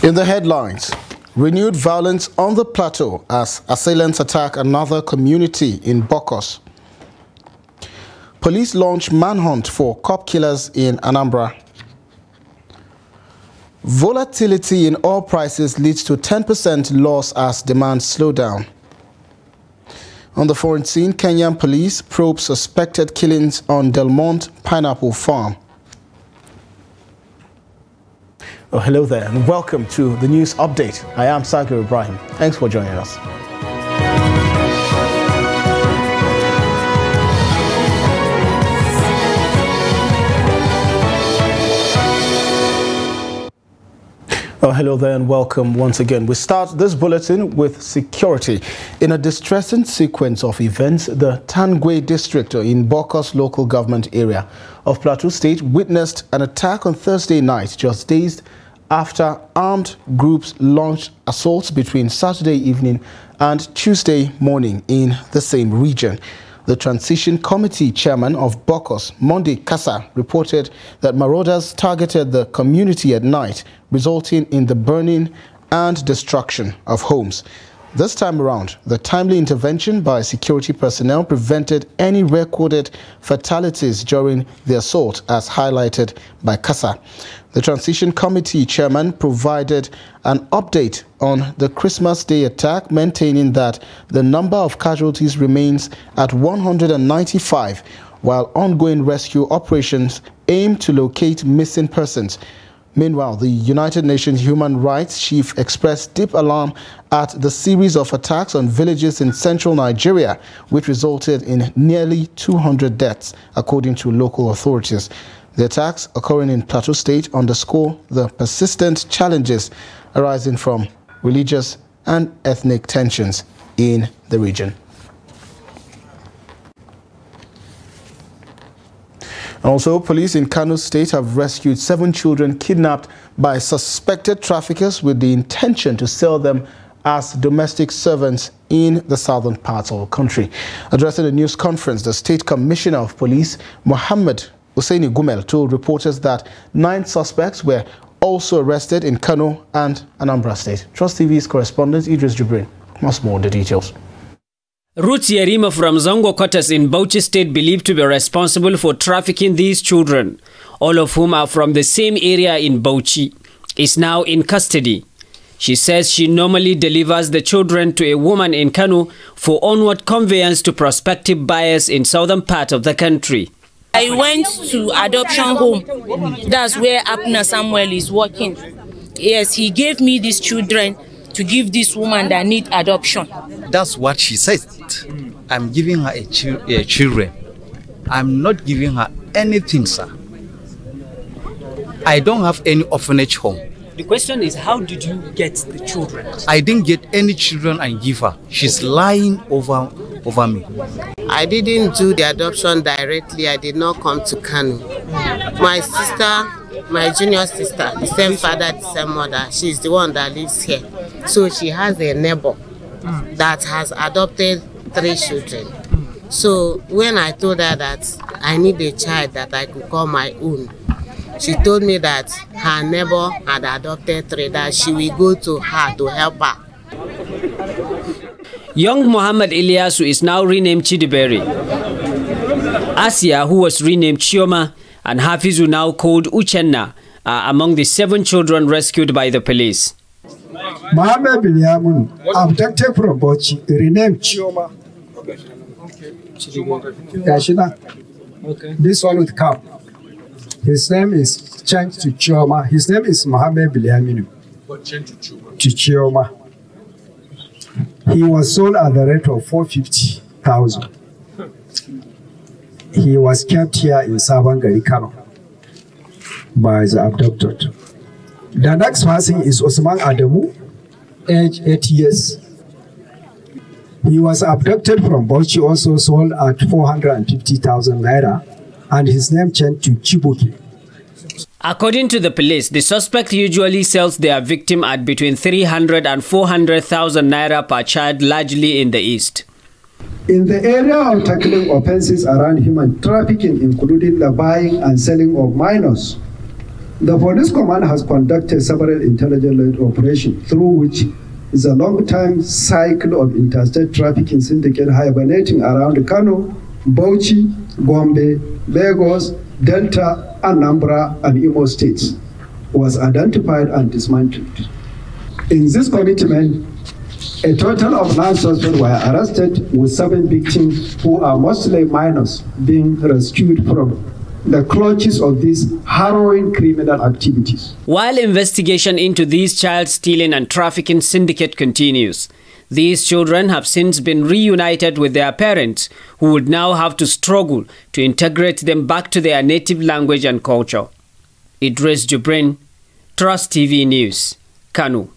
In the headlines, renewed violence on the Plateau as assailants attack another community in Bokkos. Police launch manhunt for cop killers in Anambra. Volatility in oil prices leads to 10% loss as demand slow down. On the foreign scene, Kenyan police probe suspected killings on Delmont pineapple farm. Oh, hello there and welcome to the news update. I am Sagir Ibrahim. Thanks for joining us. Oh, hello there and welcome once again. We start this bulletin with security. In a distressing sequence of events, the Tangwe district in Bokkos local government area of Plateau State witnessed an attack on Thursday night, just days after armed groups launched assaults between Saturday evening and Tuesday morning in the same region. The Transition Committee chairman of Bokkos, Monday Kasa, reported that marauders targeted the community at night, resulting in the burning and destruction of homes. This time around, the timely intervention by security personnel prevented any recorded fatalities during the assault, as highlighted by Kasa. The Transition Committee chairman provided an update on the Christmas Day attack, maintaining that the number of casualties remains at 195, while ongoing rescue operations aim to locate missing persons. Meanwhile, the United Nations Human Rights Chief expressed deep alarm at the series of attacks on villages in central Nigeria, which resulted in nearly 200 deaths, according to local authorities. The attacks occurring in Plateau State underscore the persistent challenges arising from religious and ethnic tensions in the region. Also, police in Kano State have rescued 7 children kidnapped by suspected traffickers with the intention to sell them as domestic servants in the southern parts of the country. Addressing a news conference, the State Commissioner of Police, Mohammed Hussaini Gumel, told reporters that 9 suspects were also arrested in Kano and Anambra State. Trust TV's correspondent Idris Jibrin must more the details. Ruth Yerima from Zongo quarters in Bauchi State believed to be responsible for trafficking these children, all of whom are from the same area in Bauchi, is now in custody. She says she normally delivers the children to a woman in Kano for onward conveyance to prospective buyers in southern part of the country. I went to adoption home. That's where Abner Samuel is working. Yes, he gave me these children to give this woman that need adoption. That's what she said. I'm giving her a children. I'm not giving her anything, sir. I don't have any orphanage home. The question is, how did you get the children? I didn't get any children and give her. She's lying over me. I didn't do the adoption directly. I did not come to Kano. My sister, my junior sister, the same father, the same mother, she's the one that lives here. So she has a neighbor that has adopted 3 children. So when I told her that I need a child that I could call my own, she told me that her neighbor had adopted 3, that she will go to her to help her. Young Muhammad Ilyasu is now renamed Chidiberi. Asia, who was renamed Chioma, and Hafizu, now called Uchenna, are among the 7 children rescued by the police. Muhammad Bilyamun, abducted from Bauchi, renamed Chioma. Okay. This one with cap. His name is changed to Chioma. His name is Muhammad Bilyamun. What changed to Chioma? He was sold at the rate of 450,000. He was kept here in Sabangari, Kano by the abducted. The next person is Osman Adamu, age 8 years. He was abducted from Bauchi, also sold at 450,000 naira, and his name changed to Chibuki. According to the police, the suspect usually sells their victim at between 300 and 400,000 naira per child, largely in the east. In the area of tackling offenses around human trafficking, including the buying and selling of minors, The police command has conducted several intelligence-led operations through which is a long-time cycle of interstate trafficking syndicate hibernating around Kano, Bauchi, Gombe, Lagos, Delta, Anambra, and Imo states was identified and dismantled. In this commitment, a total of 9 suspects were arrested, with 7 victims who are mostly minors being rescued from the clutches of these harrowing criminal activities. While investigation into these child stealing and trafficking syndicate continues, these children have since been reunited with their parents, who would now have to struggle to integrate them back to their native language and culture. Idris Jubrin, Trust TV News, Kano.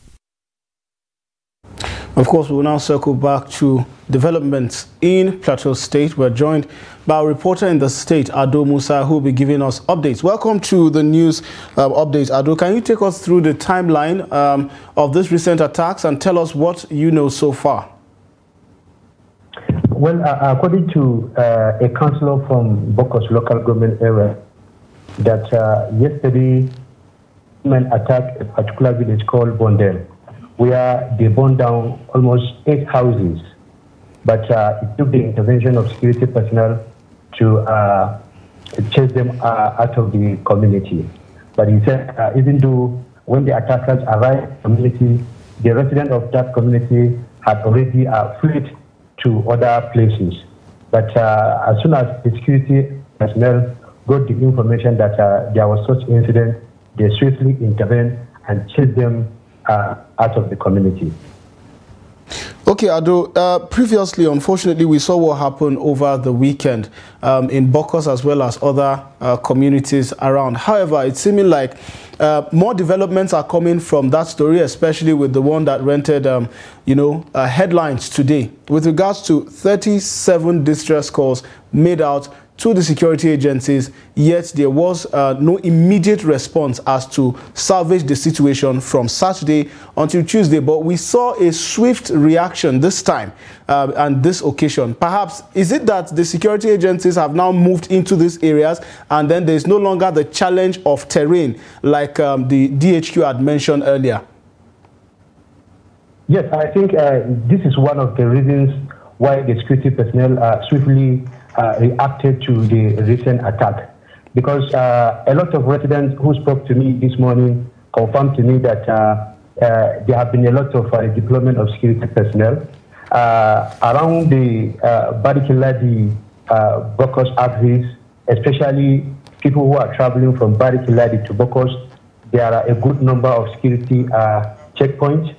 Of course, we will now circle back to developments in Plateau State. We're joined by a reporter in the state, Ado Musa, who will be giving us updates. Welcome to the news updates. Ado, can you take us through the timeline of these recent attacks and tell us what you know so far? Well, according to a councillor from Bokkos local government area, that yesterday men attacked a particular village called Bondel, where they burned down almost 8 houses. But it took the intervention of security personnel to chase them out of the community. But he said, even though when the attackers arrived in the community, the residents of that community had already fled to other places. But as soon as the security personnel got the information that there was such incident, they swiftly intervened and chased them out of the community. Okay, Ado, previously, unfortunately, we saw what happened over the weekend in Bokkos as well as other communities around. However, it's seeming like more developments are coming from that story, especially with the one that rented, headlines today with regards to 37 distress calls made out to the security agencies, yet there was no immediate response as to salvage the situation from Saturday until Tuesday. But we saw a swift reaction this time and this occasion. Perhaps, is it that the security agencies have now moved into these areas and then there's no longer the challenge of terrain like the DHQ had mentioned earlier? Yes, I think this is one of the reasons why the security personnel swiftly reacted to the recent attack, because a lot of residents who spoke to me this morning confirmed to me that there have been a lot of deployment of security personnel around the Barikiladi Bokkos axis, especially people who are traveling from Barikiladi to Bokkos. There are a good number of security checkpoints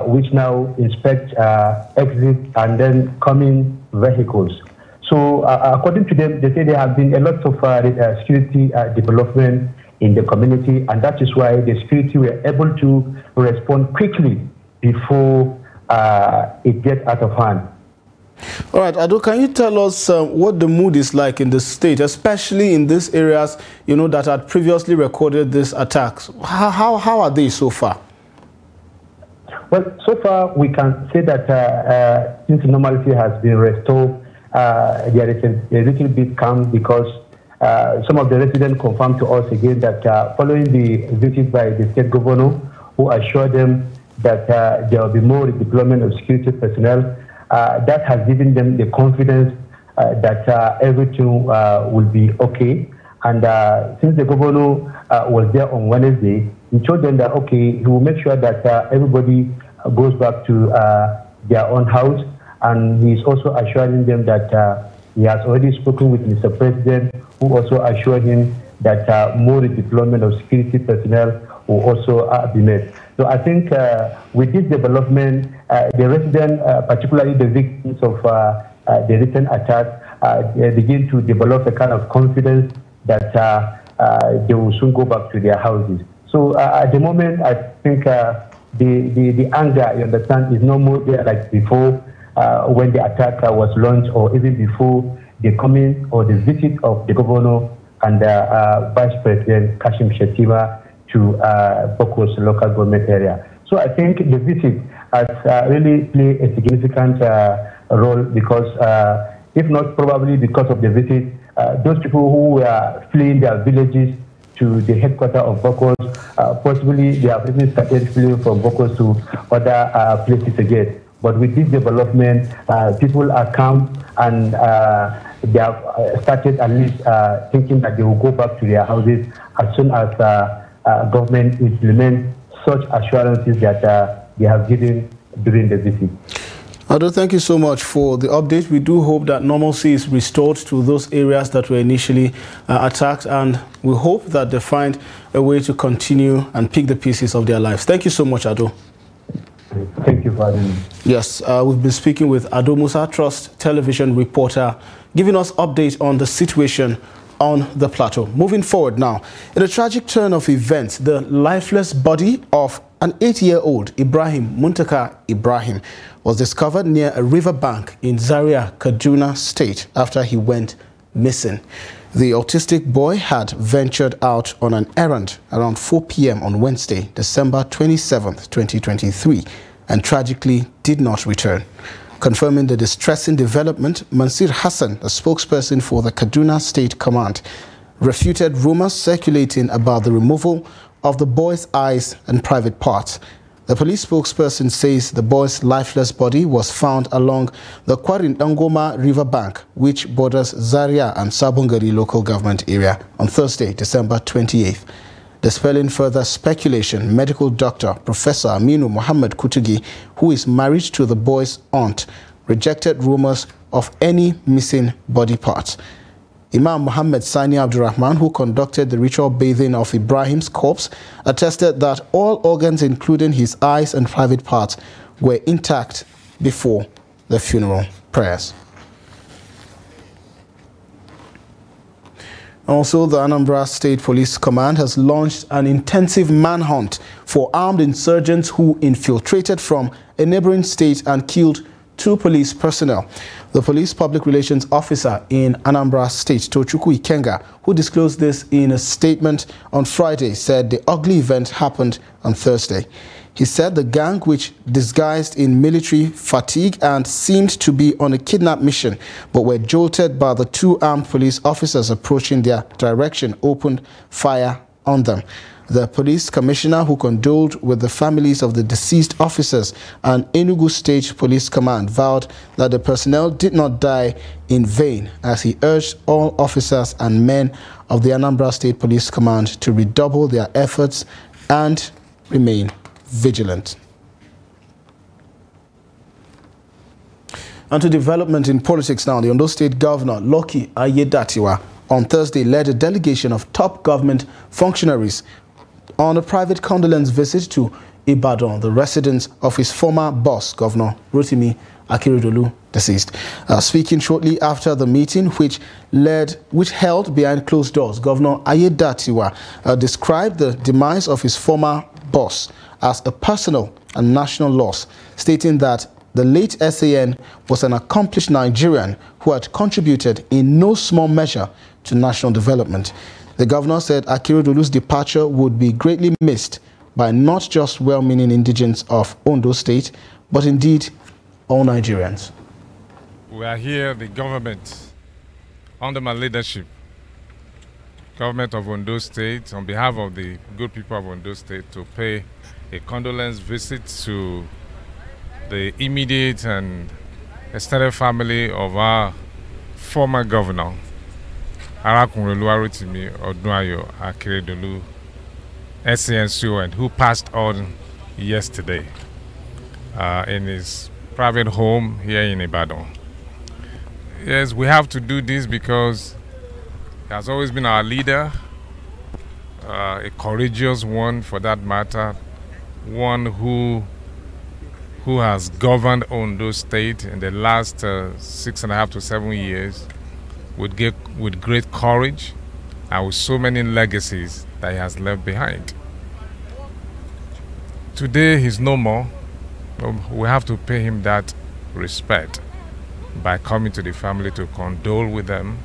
which now inspect exit and then coming vehicles. So according to them, they say there have been a lot of security development in the community, and that is why the security were able to respond quickly before it gets out of hand. All right, Ado, can you tell us what the mood is like in the state, especially in these areas, that had previously recorded these attacks? How are they so far? Well, so far we can say that since normalcy has been restored, there is a little bit calm, because some of the residents confirmed to us again that following the visit by the state governor, who assured them that there will be more deployment of security personnel, that has given them the confidence that everything will be okay. And since the governor was there on Wednesday, he told them that, okay, he will make sure that everybody goes back to their own house. And he is also assuring them that he has already spoken with Mr. President, who also assured him that more deployment of security personnel will also be made. So I think with this development, the residents, particularly the victims of the recent attack, they begin to develop a kind of confidence that they will soon go back to their houses. So at the moment, I think the anger, you understand, is no more there like before. When the attack was launched, or even before the coming or the visit of the governor and Vice President Kashim Shettima to Bokkos local government area. So I think the visit has really played a significant role, because if not probably because of the visit, those people who were fleeing their villages to the headquarters of Bokkos. Possibly they have even started fleeing from Bokkos to other places again. But with this development, people are calm and they have started at least thinking that they will go back to their houses as soon as government implements such assurances that they have given during the visit. Ado, thank you so much for the update. We do hope that normalcy is restored to those areas that were initially attacked, and we hope that they find a way to continue and pick the pieces of their lives. Thank you so much, Ado. Thank you for having me. Yes, we've been speaking with Ado Musa, Trust television reporter, giving us updates on the situation on the Plateau. Moving forward now, in a tragic turn of events, the lifeless body of an 8-year-old Ibrahim Muntaka Ibrahim was discovered near a riverbank in Zaria, Kaduna State after he went missing. The autistic boy had ventured out on an errand around 4 p.m. on Wednesday, December 27th, 2023, and tragically did not return. Confirming the distressing development, Mansir Hassan, the spokesperson for the Kaduna State Command, refuted rumors circulating about the removal of the boy's eyes and private parts. The police spokesperson says the boy's lifeless body was found along the Kwarindangoma riverbank, which borders Zaria and Sabongari local government area, on Thursday, December 28th. Dispelling further speculation, medical doctor Professor Aminu Muhammad Kutugi, who is married to the boy's aunt, rejected rumors of any missing body parts. Imam Muhammad Sani Abdurrahman, who conducted the ritual bathing of Ibrahim's corpse, attested that all organs, including his eyes and private parts, were intact before the funeral prayers. Also, the Anambra State Police Command has launched an intensive manhunt for armed insurgents who infiltrated from a neighboring state and killed 2 police personnel. The police public relations officer in Anambra State, Tochukwu Ikenga, who disclosed this in a statement on Friday, said the ugly event happened on Thursday. He said the gang, which disguised in military fatigue and seemed to be on a kidnap mission, but were jolted by the 2 armed police officers approaching their direction, opened fire on them. The police commissioner, who condoled with the families of the deceased officers, and Enugu State Police Command vowed that the personnel did not die in vain, as he urged all officers and men of the Anambra State Police Command to redouble their efforts and remain vigilant. And to development in politics now, the Ondo State Governor, Lucky Ayedatiwa, on Thursday led a delegation of top government functionaries on a private condolence visit to Ibadan, the residence of his former boss, Governor Rotimi Akeredolu, deceased. Speaking shortly after the meeting, which held behind closed doors, Governor Ayedatiwa described the demise of his former boss as a personal and national loss, stating that the late SAN was an accomplished Nigerian who had contributed in no small measure to national development. The governor said Akeredolu's departure would be greatly missed by not just well-meaning indigents of Ondo State, but indeed all Nigerians. We are here, the government, under my leadership, government of Ondo State, on behalf of the good people of Ondo State, to pay a condolence visit to the immediate and extended family of our former governor, Rotimi Akeredolu, SCNCO, who passed on yesterday in his private home here in Ibadan. Yes, we have to do this because he has always been our leader, a courageous one for that matter, one who has governed Ondo State in the last 6.5 to 7 years with great courage and with so many legacies that he has left behind. Today he's no more. We have to pay him that respect by coming to the family to condole with them,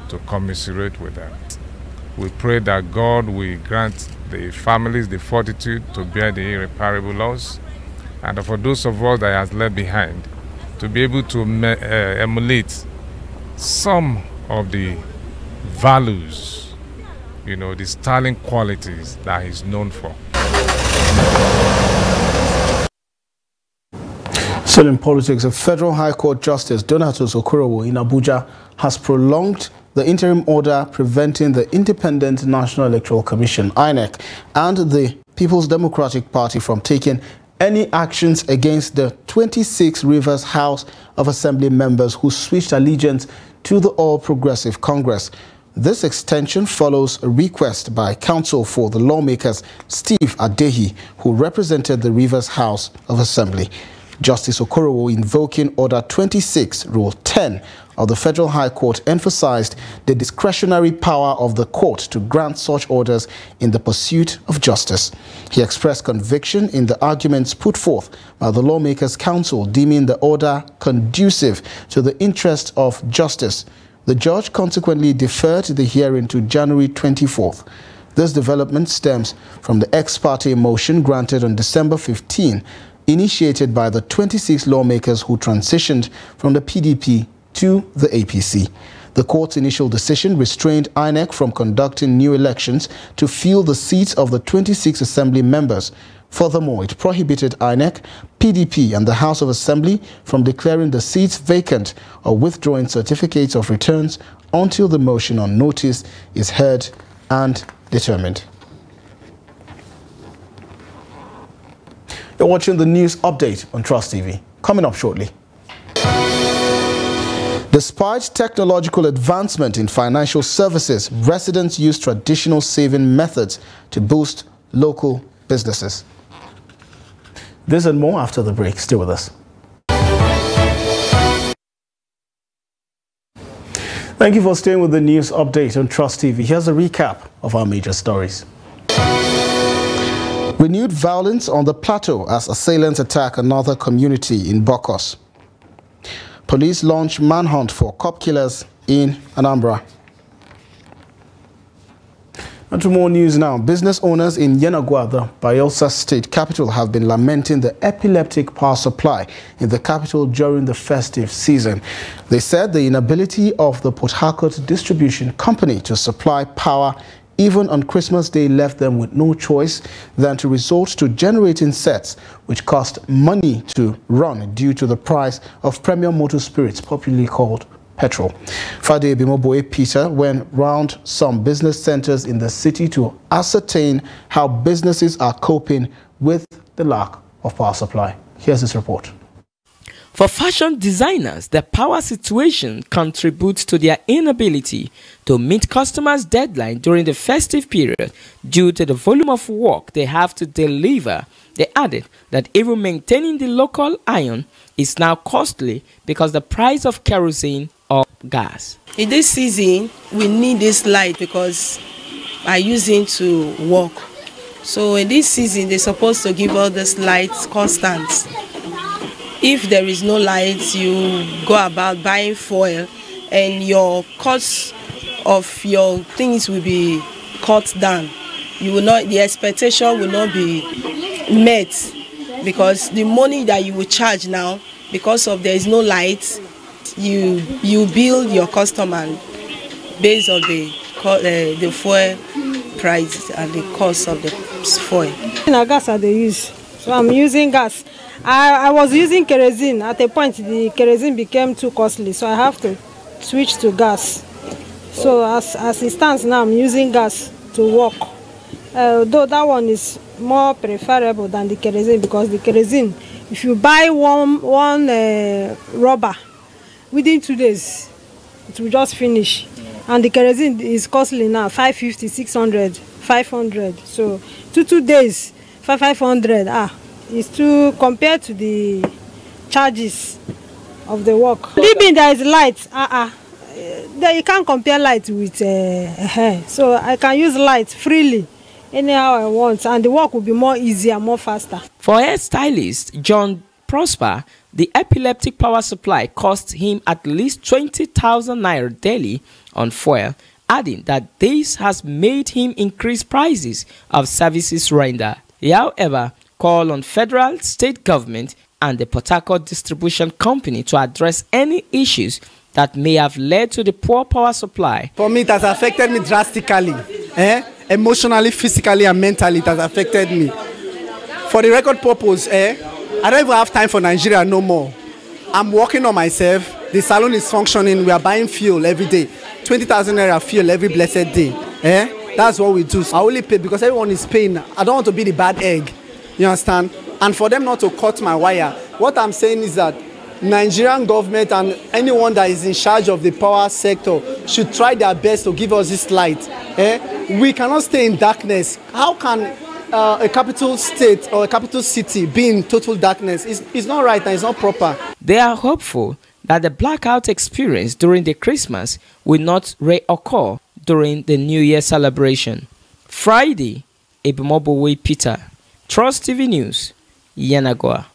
to commiserate with them. We pray that God will grant the families the fortitude to bear the irreparable loss, and for those of us that he has left behind, to be able to emulate some of the values you know, the sterling qualities that he's known for. Still in politics, a Federal High Court Justice Donatus Okorowo in Abuja has prolonged the interim order preventing the Independent National Electoral Commission, INEC, and the People's Democratic Party from taking any actions against the 26 Rivers House of Assembly members who switched allegiance to the All Progressive Congress. This extension follows a request by counsel for the lawmakers, Steve Adehi, who represented the Rivers House of Assembly. Justice Okorowo, invoking Order 26, Rule 10 of the Federal High Court, emphasized the discretionary power of the court to grant such orders in the pursuit of justice. He expressed conviction in the arguments put forth by the lawmakers' counsel, deeming the order conducive to the interest of justice. The judge consequently deferred the hearing to January 24th. This development stems from the ex parte motion granted on December 15, initiated by the 26 lawmakers who transitioned from the PDP to the APC. The court's initial decision restrained INEC from conducting new elections to fill the seats of the 26 assembly members. Furthermore, it prohibited INEC, PDP and the House of Assembly from declaring the seats vacant or withdrawing certificates of returns until the motion on notice is heard and determined. You're watching the news update on Trust TV. Coming up shortly. Despite technological advancement in financial services, residents use traditional saving methods to boost local businesses. This and more after the break. Stay with us. Thank you for staying with the news update on Trust TV. Here's a recap of our major stories. Renewed violence on the Plateau as assailants attack another community in Bokkos. Police launch manhunt for cop killers in Anambra. And to more news now. Business owners in Yenagoa, the Bayelsa state capital, have been lamenting the epileptic power supply in the capital during the festive season. They said the inability of the Port Harcourt distribution company to supply power even on Christmas Day left them with no choice than to resort to generating sets which cost money to run due to the price of premium motor spirits, popularly called petrol. Fade Bimoboe Peter went round some business centers in the city to ascertain how businesses are coping with the lack of power supply. Here's this report. For fashion designers, the power situation contributes to their inability to meet customers' deadline during the festive period due to the volume of work they have to deliver. They added that even maintaining the local iron is now costly because the price of kerosene or gas. In this season, we need this light because I use it to work. So in this season, they're supposed to give all this lights constant. If there is no light, you go about buying fuel and your cost of your things will be cut down. You will not, the expectation will not be met because the money that you will charge now, because of there is no light, you bill your customer based on the fuel price and the cost of the fuel. Gas I use, so I'm using gas. I was using kerosene. At a point, the kerosene became too costly, so I have to switch to gas. So as it stands now, I'm using gas to work. Though that one is more preferable than the kerosene because the kerosene, if you buy one rubber, within 2 days, it will just finish. And the kerosene is costly now, 550, 600, 500. So 2 days, 500. Is to compare to the charges of the work. Living there is light. You can't compare light with hair. So I can use light freely anyhow I want, and the work will be more easier, more faster. For hairstylist John Prosper, the epileptic power supply cost him at least 20,000 naira daily on fuel, adding that this has made him increase prices of services rendered. He, however, call on federal, state government and the Port Harcourt distribution company to address any issues that may have led to the poor power supply. For me, it has affected me drastically Emotionally, physically, and mentally, it has affected me. For the record purpose, I don't even have time for Nigeria no more. I'm working on myself. The salon is functioning. We are buying fuel every day. 20,000 naira fuel every blessed day. That's what we do. I only pay because everyone is paying. I don't want to be the bad egg. You understand? And for them not to cut my wire. What I'm saying is that Nigerian government and anyone that is in charge of the power sector should try their best to give us this light. We cannot stay in darkness. How can a capital state or a capital city be in total darkness? It's not right and it's not proper. They are hopeful that the blackout experience during the Christmas will not reoccur during the New Year celebration. Friday, Ebimobowe Peter, Trust TV News, Yenagoa.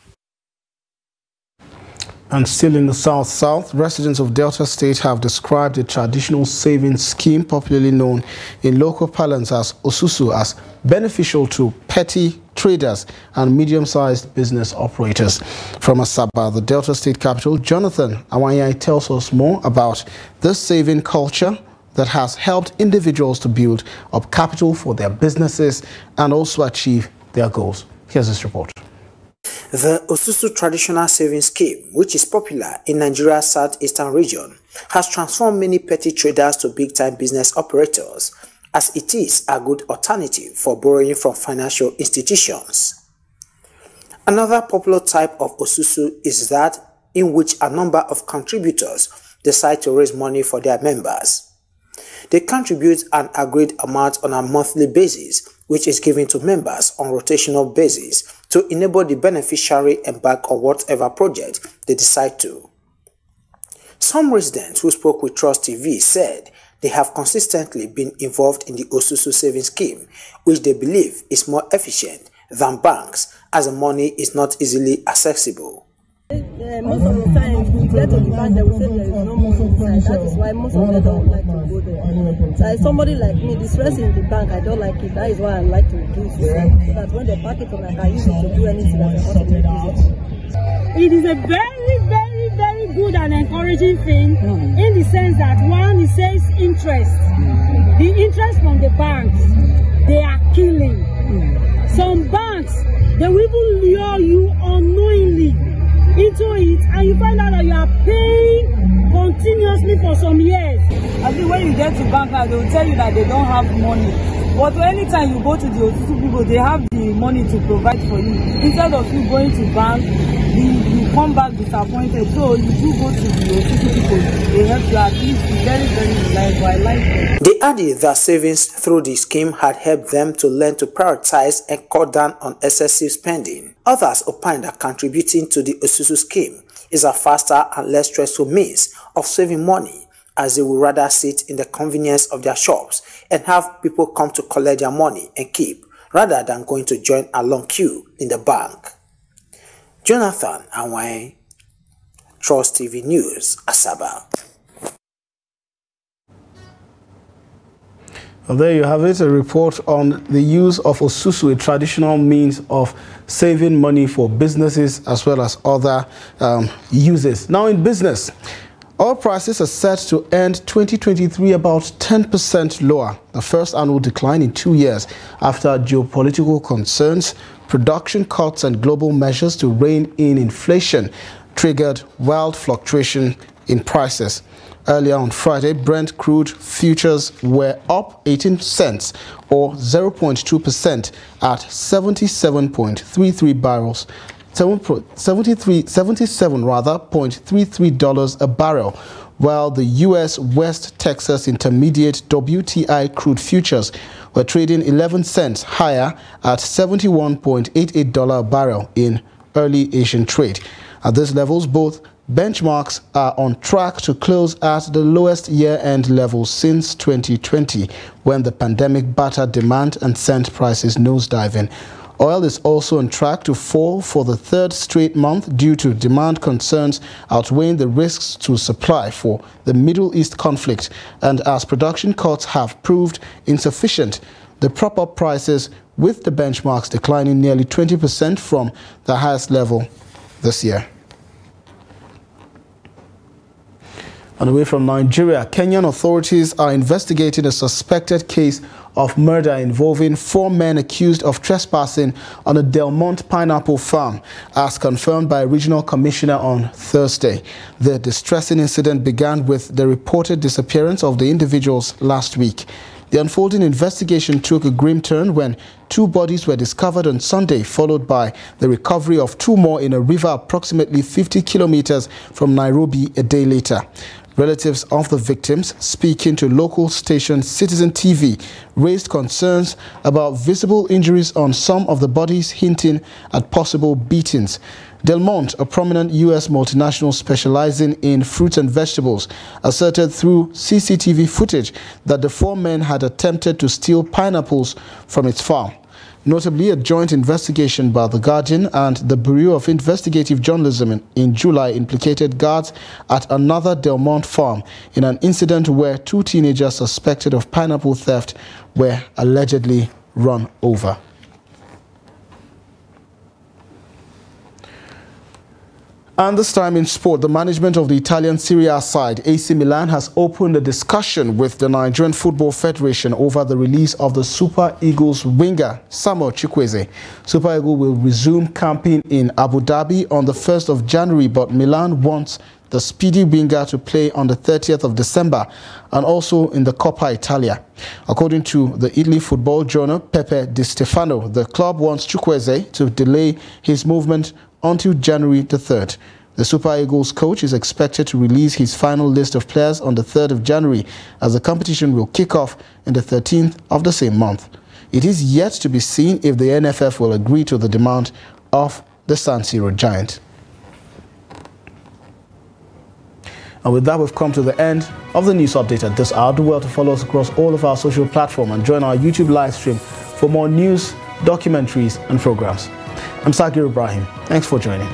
And still in the South, residents of Delta State have described the traditional savings scheme, popularly known in local parlance as Osusu, as beneficial to petty traders and medium-sized business operators. From Asaba, the Delta State capital, Jonathan Awanyai tells us more about this saving culture that has helped individuals to build up capital for their businesses and also achieve their goals. Here's this report. The Osusu traditional savings scheme, which is popular in Nigeria's southeastern region, has transformed many petty traders to big-time business operators, as it is a good alternative for borrowing from financial institutions. Another popular type of Osusu is that in which a number of contributors decide to raise money for their members. They contribute an agreed amount on a monthly basis, which is given to members on rotational basis to enable the beneficiary embark on whatever project they decide to. Some residents who spoke with Trust TV said they have consistently been involved in the Osusu savings scheme, which they believe is more efficient than banks as the money is not easily accessible. Most of the time, we get to the bank, they will say there is no money inside. That is why most of them don't like to go there. So as somebody like me, the stress in the bank, I don't like it. That is why I like to do so that when they pack it on, I can use it to do anything that I want to do. It is a very good and encouraging thing in the sense that one, it says interest. The interest from the banks, they are killing. Some banks, they will even lure you unknowingly into it, and you find out that you are paying continuously for some years. I think when you get to bank now, they will tell you that they don't have money. But anytime you go to the Osusu people, they have the money to provide for you. Instead of you going to bank, you come back disappointed. So you do go to the Osusu people. They help you at least very reliable. I like it. They added that savings through the scheme had helped them to learn to prioritize and cut down on excessive spending. Others opine that contributing to the Osusu scheme is a faster and less stressful means of saving money, as they would rather sit in the convenience of their shops and have people come to collect their money and keep, rather than going to join a long queue in the bank. Jonathan Awai, Trust TV News, Asaba. Well, there you have it, a report on the use of Osusu, a traditional means of saving money for businesses as well as other uses. Now in business, oil prices are set to end 2023 about 10% lower, the first annual decline in 2 years after geopolitical concerns, production cuts and global measures to rein in inflation triggered wild fluctuation in prices. Earlier on Friday, Brent crude futures were up 18 cents or 0.2% at 77.33 barrels. 77.33 dollars a barrel, while the U.S. West Texas Intermediate WTI crude futures were trading 11 cents higher at $71.88 a barrel in early Asian trade. At these levels, both benchmarks are on track to close at the lowest year-end level since 2020, when the pandemic battered demand and sent prices nosediving. Oil is also on track to fall for the third straight month due to demand concerns outweighing the risks to supply for the Middle East conflict, and as production cuts have proved insufficient, the prop up prices, with the benchmarks declining nearly 20% from the highest level this year. And away from Nigeria, Kenyan authorities are investigating a suspected case of murder involving 4 men accused of trespassing on a Delmont pineapple farm, as confirmed by a regional commissioner on Thursday. The distressing incident began with the reported disappearance of the individuals last week. The unfolding investigation took a grim turn when 2 bodies were discovered on Sunday, followed by the recovery of 2 more in a river approximately 50 kilometers from Nairobi a day later. Relatives of the victims, speaking to local station Citizen TV, raised concerns about visible injuries on some of the bodies, hinting at possible beatings. Delmont, a prominent U.S. multinational specializing in fruits and vegetables, asserted through CCTV footage that the 4 men had attempted to steal pineapples from its farm. Notably, a joint investigation by The Guardian and the Bureau of Investigative Journalism in July implicated guards at another Delmont farm in an incident where 2 teenagers suspected of pineapple theft were allegedly run over. And this time in sport, the management of the Italian Serie A side, AC Milan, has opened a discussion with the Nigerian Football Federation over the release of the Super Eagles winger, Samuel Chukwueze. Super Eagles will resume camping in Abu Dhabi on the 1st of January, but Milan wants the speedy winger to play on the 30th of December and also in the Coppa Italia. According to the Italy football journal Pepe Di Stefano, the club wants Chukwueze to delay his movement until January the 3rd. The Super Eagles coach is expected to release his final list of players on the 3rd of January, as the competition will kick off on the 13th of the same month. It is yet to be seen if the NFF will agree to the demand of the San Siro giant. And with that, we've come to the end of the news update at this hour. Do well to follow us across all of our social platforms and join our YouTube live stream for more news, documentaries and programs. I'm Sakir Ibrahim. Thanks for joining.